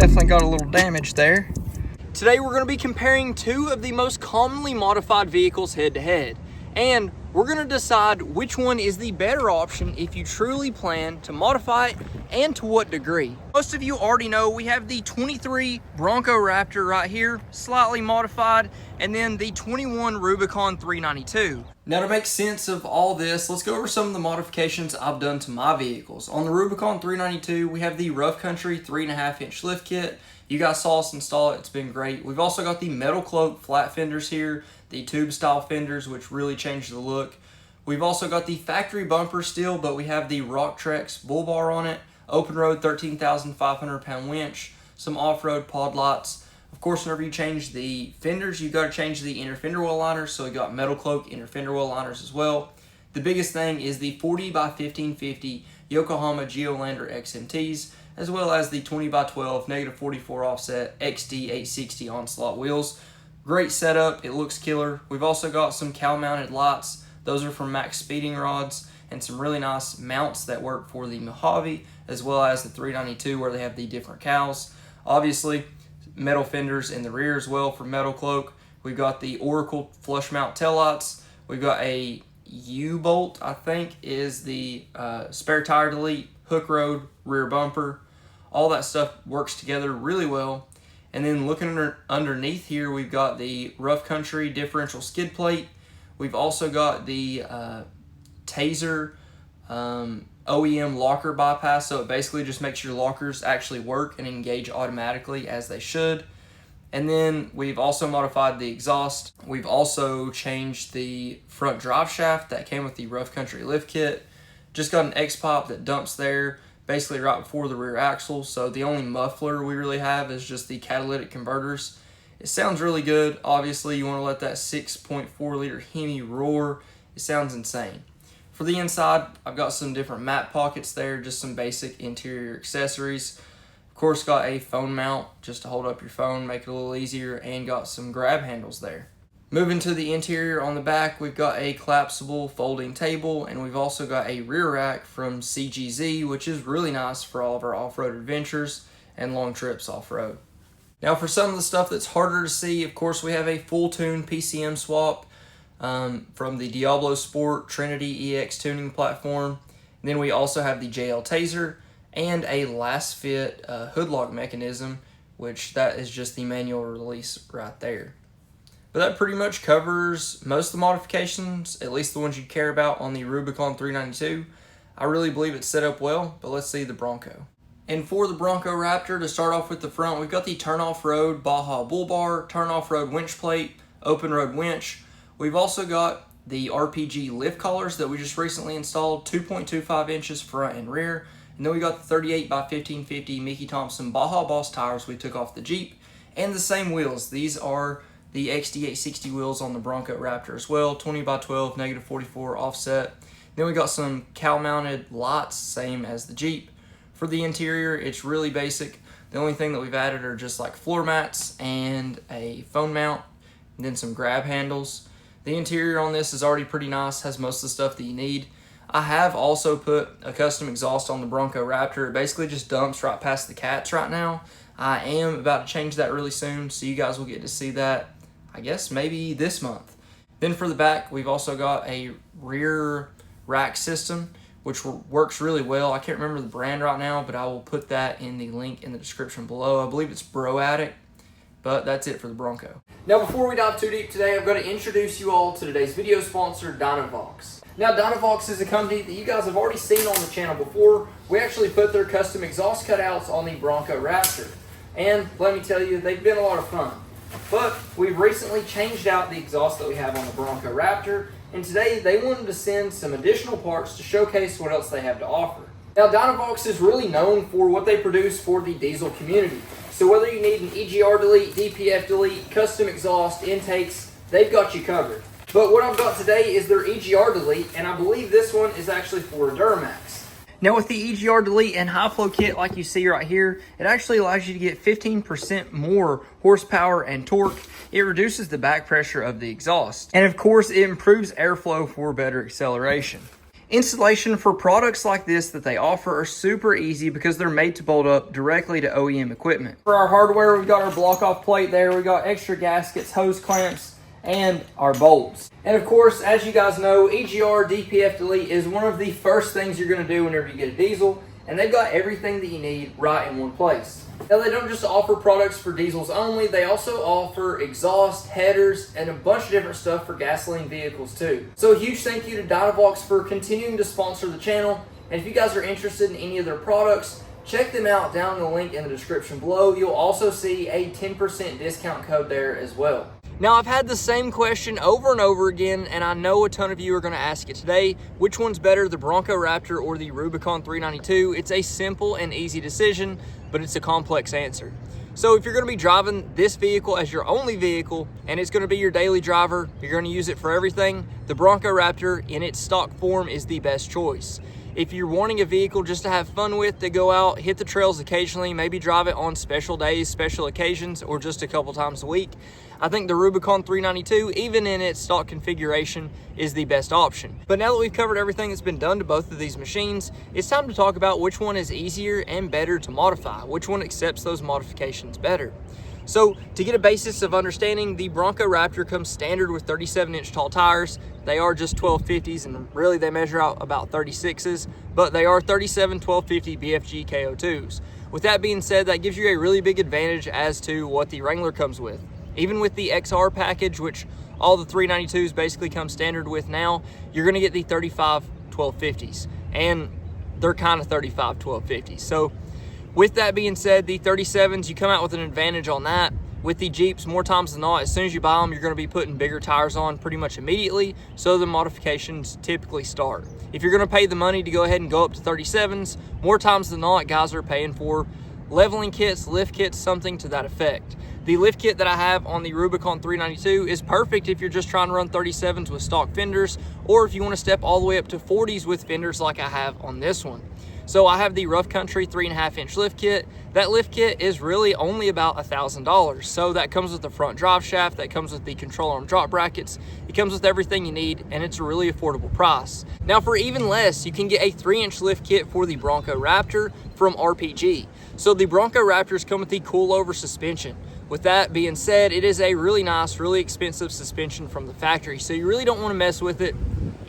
Definitely got a little damage there. Today we're going to be comparing two of the most commonly modified vehicles head to head, and we're going to decide which one is the better option if you truly plan to modify it and to what degree. Most of you already know we have the 23 Bronco Raptor right here, slightly modified, and then the 21 Rubicon 392. Now to make sense of all this, let's go over some of the modifications I've done to my vehicles. On the Rubicon 392, we have the Rough Country 3.5-inch lift kit. You guys saw us install it, it's been great. We've also got the metal cloak flat fenders here, the tube style fenders, which really changed the look. We've also got the factory bumper still, but we have the Rock-Trex bull bar on it, open road 13,500 pound winch, some off-road pod lights. Of course, whenever you change the fenders, you've got to change the inner fender well liners, so we got metal cloak inner fender well liners as well. The biggest thing is the 40 by 1550 Yokohama Geolander XMTs, as well as the 20 by 12 -44 offset XD 860 Onslaught wheels. Great setup, it looks killer. We've also got some cowl mounted lights. Those are from Max Speeding Rods, and some really nice mounts that work for the Mojave, as well as the 392 where they have the different cowls. Obviously, metal fenders in the rear as well for metal cloak. We've got the Oracle flush mount taillights. We've got a U-bolt, I think, is the spare tire delete, hook road, rear bumper. All that stuff works together really well. And then looking underneath here, we've got the Rough Country differential skid plate. We've also got the Taser OEM locker bypass, so it basically just makes your lockers actually work and engage automatically as they should. And then we've also modified the exhaust. We've also changed the front drive shaft that came with the Rough Country lift kit. Just got an X-pop that dumps there basically right before the rear axle, so the only muffler we really have is just the catalytic converters. It sounds really good. Obviously, you want to let that 6.4 liter Hemi roar. It sounds insane. For the inside, I've got some different mat pockets there, just some basic interior accessories. Of course, got a phone mount just to hold up your phone, make it a little easier, and got some grab handles there. Moving to the interior on the back, we've got a collapsible folding table, and we've also got a rear rack from CGZ, which is really nice for all of our off-road adventures and long trips off-road. Now for some of the stuff that's harder to see, of course, we have a full tune PCM swap from the Diablo Sport Trinity EX tuning platform. And then we also have the JL Taser and a last fit hood lock mechanism, which that is just the manual release right there. But that pretty much covers most of the modifications, at least the ones you care about on the Rubicon 392. I really believe it's set up well, but let's see the Bronco. And for the Bronco Raptor, to start off with the front, we've got the turn-off-road Baja bull bar, turn-off-road winch plate, open-road winch. We've also got the RPG lift collars that we just recently installed, 2.25 inches front and rear. And then we got the 38 by 1550 Mickey Thompson Baja Boss tires we took off the Jeep, and the same wheels. These are the XD 860 wheels on the Bronco Raptor as well, 20 by 12 -44 offset. Then we got some cowl mounted lights, same as the Jeep. For the interior, it's really basic. The only thing that we've added are just like floor mats and a phone mount, and then some grab handles. The interior on this is already pretty nice, has most of the stuff that you need. I have also put a custom exhaust on the Bronco Raptor. It basically just dumps right past the cats right now. I am about to change that really soon, so you guys will get to see that, I guess, maybe this month. Then for the back, we've also got a rear rack system, which works really well. I can't remember the brand right now, but I will put that in the link in the description below. I believe it's Bro Addict, but that's it for the Bronco. Now, before we dive too deep today, I've got to introduce you all to today's video sponsor, Dynavox. Now, Dynavox is a company that you guys have already seen on the channel before. We actually put their custom exhaust cutouts on the Bronco Raptor, and let me tell you, they've been a lot of fun. But we've recently changed out the exhaust that we have on the Bronco Raptor, and today they wanted to send some additional parts to showcase what else they have to offer. Now, Dynavox is really known for what they produce for the diesel community. So whether you need an EGR delete, DPF delete, custom exhaust, intakes, they've got you covered. But what I've got today is their EGR delete, and I believe this one is actually for a Duramax. Now with the EGR delete and high flow kit like you see right here, it actually allows you to get 15% more horsepower and torque. It reduces the back pressure of the exhaust. And of course, it improves airflow for better acceleration. Installation for products like this that they offer are super easy because they're made to bolt up directly to OEM equipment. For our hardware, we've got our block off plate there, we've got extra gaskets, hose clamps, and our bolts. And of course, as you guys know, EGR DPF delete is one of the first things you're going to do whenever you get a diesel, and they've got everything that you need right in one place. Now, they don't just offer products for diesels only, they also offer exhaust, headers, and a bunch of different stuff for gasoline vehicles too. So a huge thank you to Dynavox for continuing to sponsor the channel, and if you guys are interested in any of their products, check them out down in the link in the description below. You'll also see a 10% discount code there as well. Now, I've had the same question over and over again, and I know a ton of you are going to ask it today. Which one's better, the Bronco Raptor or the Rubicon 392? It's a simple and easy decision, but it's a complex answer. So if you're going to be driving this vehicle as your only vehicle, and it's going to be your daily driver, you're going to use it for everything, the Bronco Raptor in its stock form is the best choice. If you're wanting a vehicle just to have fun with, to go out, hit the trails occasionally, maybe drive it on special days, special occasions, or just a couple times a week, I think the Rubicon 392, even in its stock configuration, is the best option. But now that we've covered everything that's been done to both of these machines, it's time to talk about which one is easier and better to modify, which one accepts those modifications better. So to get a basis of understanding, the Bronco Raptor comes standard with 37-inch tall tires. They are just 1250s, and really they measure out about 36s, but they are 37 1250 BFG KO2s. With that being said, that gives you a really big advantage as to what the Wrangler comes with. Even with the XR package, which all the 392s basically come standard with now, you're going to get the 35 1250s, and they're kind of 35 1250s. So with that being said, the 37s, you come out with an advantage on that. With the Jeeps, more times than not, as soon as you buy them, you're going to be putting bigger tires on pretty much immediately, so the modifications typically start. If you're going to pay the money to go ahead and go up to 37s, more times than not, guys are paying for leveling kits, lift kits, something to that effect. The lift kit that I have on the Rubicon 392 is perfect if you're just trying to run 37s with stock fenders, or if you want to step all the way up to 40s with fenders like I have on this one. So I have the Rough Country 3.5-inch lift kit. That lift kit is really only about $1,000. So that comes with the front drive shaft, that comes with the control arm drop brackets. It comes with everything you need, and it's a really affordable price. Now for even less, you can get a 3-inch lift kit for the Bronco Raptor from RPG. So the Bronco Raptors come with the coilover suspension. With that being said, it is a really nice, really expensive suspension from the factory, so you really don't want to mess with it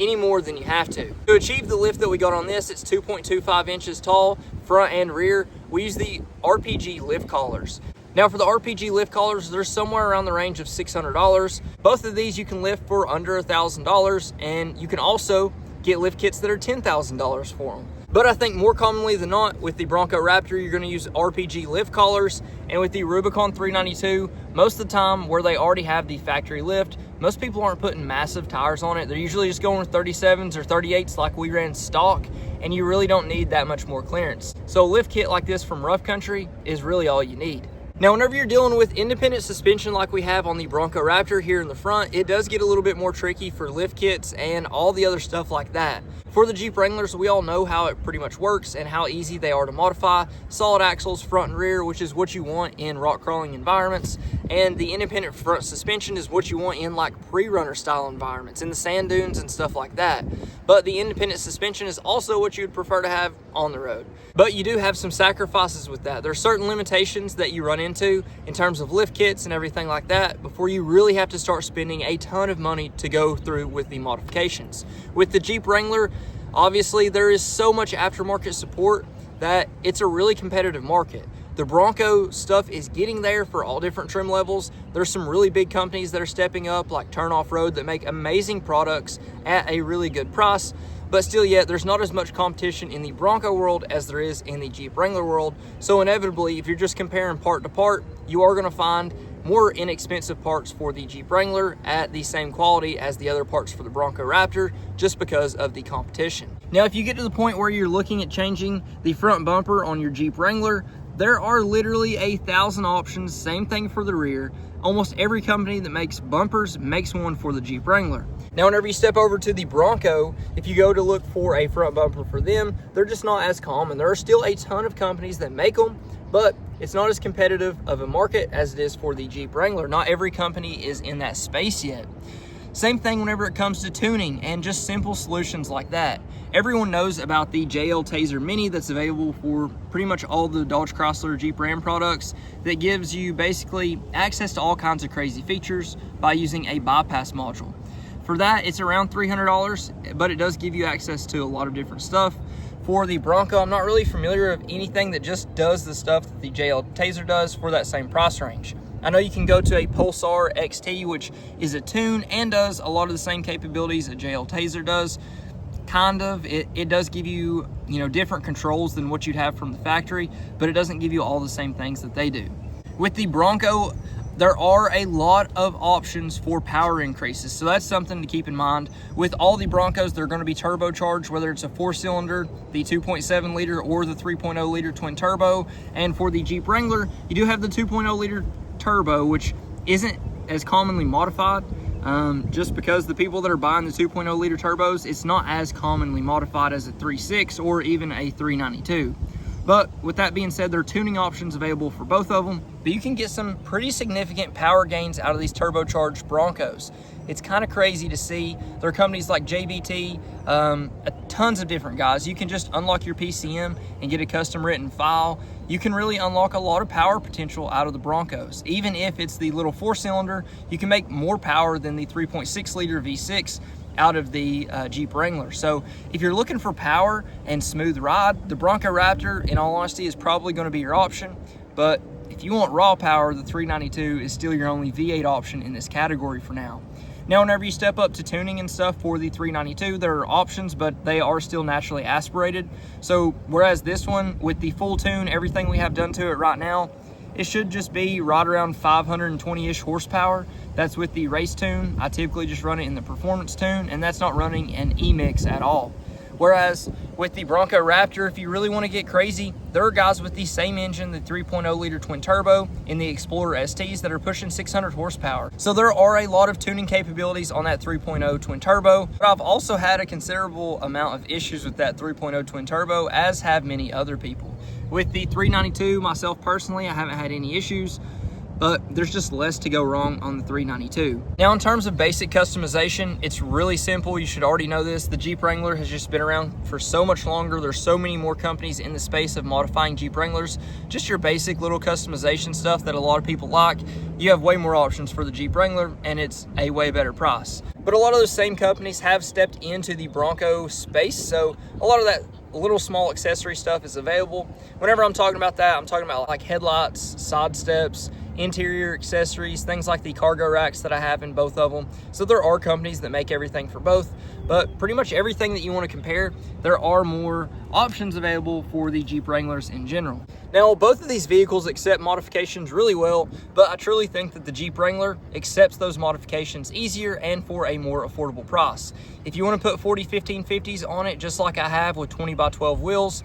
any more than you have to. To achieve the lift that we got on this, it's 2.25 inches tall, front and rear. We use the RPG lift collars. Now for the RPG lift collars, they're somewhere around the range of $600. Both of these you can lift for under $1,000, and you can also get lift kits that are $10,000 for them. But I think more commonly than not, with the Bronco Raptor, you're going to use RPG lift collars, and with the Rubicon 392, most of the time where they already have the factory lift, most people aren't putting massive tires on it. They're usually just going with 37s or 38s like we ran stock, and you really don't need that much more clearance. So a lift kit like this from Rough Country is really all you need. Now, whenever you're dealing with independent suspension like we have on the Bronco Raptor here in the front, it does get a little bit more tricky for lift kits and all the other stuff like that. For the Jeep Wranglers, we all know how it pretty much works and how easy they are to modify. Solid axles front and rear, which is what you want in rock crawling environments, and the independent front suspension is what you want in like pre-runner style environments, in the sand dunes and stuff like that. But the independent suspension is also what you'd prefer to have on the road. But you do have some sacrifices with that. There are certain limitations that you run into in terms of lift kits and everything like that before you really have to start spending a ton of money to go through with the modifications. With the Jeep Wrangler, obviously there is so much aftermarket support that it's a really competitive market. The Bronco Stuff is getting there for all different trim levels. There's some really big companies that are stepping up, like Turn Off Road, that make amazing products at a really good price. But still yet, there's not as much competition in the Bronco world as there is in the Jeep Wrangler world. So inevitably, if you're just comparing part to part, you are going to find more inexpensive parts for the Jeep Wrangler at the same quality as the other parts for the Bronco Raptor, just because of the competition. Now, if you get to the point where you're looking at changing the front bumper on your Jeep Wrangler, there are literally 1,000 options. Same thing for the rear. Almost every company that makes bumpers makes one for the Jeep Wrangler. Now, whenever you step over to the Bronco, if you go to look for a front bumper for them, they're just not as common. There are still a ton of companies that make them, but it's not as competitive of a market as it is for the Jeep Wrangler. Not every company is in that space yet. Same thing whenever it comes to tuning and just simple solutions like that. Everyone knows about the JL Taser Mini that's available for pretty much all the Dodge, Chrysler, Jeep, Ram products that gives you basically access to all kinds of crazy features by using a bypass module. For that, it's around $300, but it does give you access to a lot of different stuff. For the Bronco, I'm not really familiar with anything that just does the stuff that the JL Taser does for that same price range. I know you can go to a Pulsar XT, which is a tune and does a lot of the same capabilities a JL Taser does. Kind of. It does give you, different controls than what you'd have from the factory, but it doesn't give you all the same things that they do. With the Bronco, there are a lot of options for power increases, so that's something to keep in mind. With all the Broncos, they're going to be turbocharged, whether it's a 4-cylinder, the 2.7 liter, or the 3.0 liter twin turbo. And for the Jeep Wrangler, you do have the 2.0 liter turbo, which isn't as commonly modified. Just because the people that are buying the 2.0 liter turbos, it's not as commonly modified as a 3.6 or even a 392. But with that being said, there are tuning options available for both of them, but you can get some pretty significant power gains out of these turbocharged Broncos. It's kind of crazy to see. There are companies like JBT, tons of different guys. You can just unlock your PCM and get a custom written file. You can really unlock a lot of power potential out of the Broncos. Even if it's the little 4-cylinder, you can make more power than the 3.6 liter V6 out of the Jeep Wrangler. So if you're looking for power and smooth ride, the Bronco Raptor, in all honesty, is probably going to be your option. But if you want raw power, the 392 is still your only V8 option in this category for now. Now, whenever you step up to tuning and stuff for the 392, there are options, but they are still naturally aspirated. So whereas this one, with the full tune, everything we have done to it right now, it should just be right around 520-ish horsepower. That's with the race tune. I typically just run it in the performance tune, and that's not running an E-Mix at all. Whereas with the Bronco Raptor, if you really want to get crazy, there are guys with the same engine, the 3.0 liter twin turbo, in the Explorer STs that are pushing 600 horsepower. So there are a lot of tuning capabilities on that 3.0 twin turbo, but I've also had a considerable amount of issues with that 3.0 twin turbo, as have many other people. With the 392, myself personally, I haven't had any issues, but there's just less to go wrong on the 392. Now, in terms of basic customization, it's really simple. You should already know this. The Jeep Wrangler has just been around for so much longer. There's so many more companies in the space of modifying Jeep Wranglers. Just your basic little customization stuff that a lot of people like. You have way more options for the Jeep Wrangler, and it's a way better price. But a lot of those same companies have stepped into the Bronco space, so a lot of that little small accessory stuff is available. Whenever I'm talking about that, I'm talking about like headlights, side steps, interior accessories, things like the cargo racks that I have in both of them. So there are companies that make everything for both, but pretty much everything that you want to compare, there are more options available for the Jeep Wranglers in general. Now, both of these vehicles accept modifications really well, but I truly think that the Jeep Wrangler accepts those modifications easier and for a more affordable price. If you want to put 40 1550s on it, just like I have with 20x12 wheels,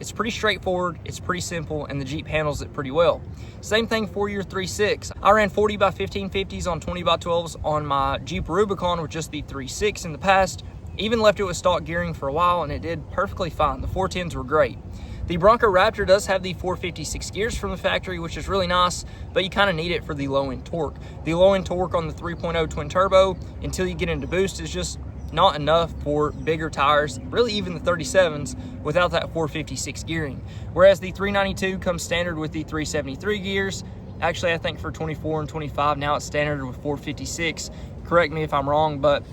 it's pretty straightforward, it's pretty simple, and the Jeep handles it pretty well. Same thing for your 3.6. I ran 40x1550s on 20x12s on my Jeep Rubicon with just the 3.6 in the past. Even left it with stock gearing for a while, and it did perfectly fine. The 410s were great. The Bronco Raptor does have the 456 gears from the factory, which is really nice, but you kind of need it for the low-end torque. The low-end torque on the 3.0 twin turbo, until you get into boost, is just not enough for bigger tires, really even the 37s, without that 456 gearing. Whereas the 392 comes standard with the 373 gears. Actually, I think for 24 and 25, now it's standard with 456. Correct me if I'm wrong, but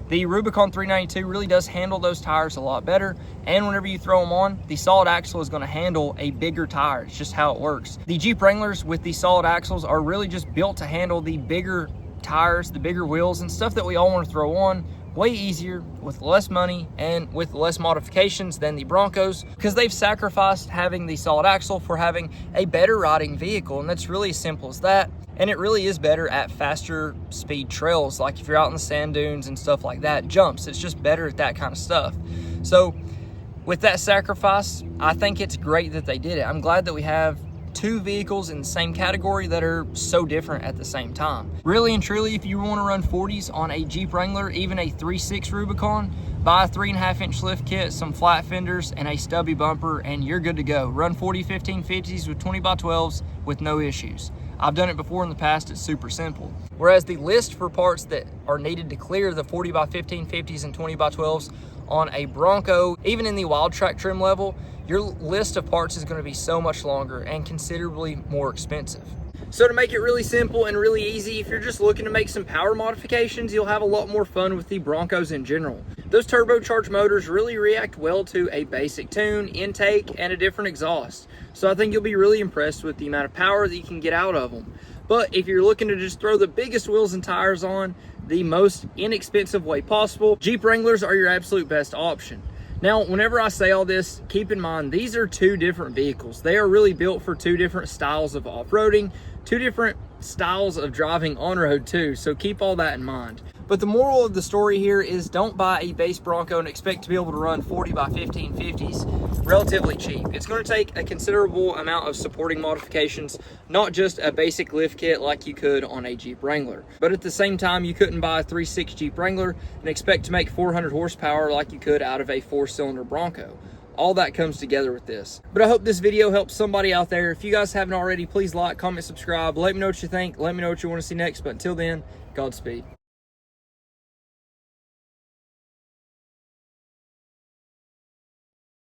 the Rubicon 392 really does handle those tires a lot better, and whenever you throw them on, the solid axle is going to handle a bigger tire. It's just how it works. The Jeep Wranglers with the solid axles are really just built to handle the bigger tires, the bigger wheels, and stuff that we all want to throw on way easier with less money and with less modifications than the Broncos, because they've sacrificed having the solid axle for having a better riding vehicle, and that's really as simple as that. And it really is better at faster speed trails, like if you're out in the sand dunes and stuff like that, jumps. It's just better at that kind of stuff. So with that sacrifice, I think it's great that they did it. I'm glad that we have two vehicles in the same category that are so different at the same time. Really and truly, if you want to run 40s on a Jeep Wrangler, even a 3.6 Rubicon, buy a 3.5-inch lift kit, some flat fenders, and a stubby bumper, and you're good to go. Run 40 1550s with 20x12s with no issues. I've done it before in the past, it's super simple. Whereas the list for parts that are needed to clear the 40 by 1550s and 20 by 12s on a Bronco, even in the wild track trim level, your list of parts is going to be so much longer and considerably more expensive. So to make it really simple and really easy, if you're just looking to make some power modifications, you'll have a lot more fun with the Broncos in general. Those turbocharged motors really react well to a basic tune, intake, and a different exhaust. So I think you'll be really impressed with the amount of power that you can get out of them. But if you're looking to just throw the biggest wheels and tires on the most inexpensive way possible, Jeep Wranglers are your absolute best option. Now, whenever I say all this, keep in mind, these are two different vehicles. They are really built for two different styles of off-roading, two different styles of driving on road too, so keep all that in mind. But the moral of the story here is don't buy a base Bronco and expect to be able to run 40 by 1550s relatively cheap. It's going to take a considerable amount of supporting modifications, not just a basic lift kit like you could on a Jeep Wrangler. But at the same time, you couldn't buy a 3.6 Jeep Wrangler and expect to make 400 horsepower like you could out of a 4-cylinder Bronco. All that comes together with this. But I hope this video helps somebody out there. If you guys haven't already, please like, comment, subscribe. Let me know what you think. Let me know what you want to see next. But until then, Godspeed.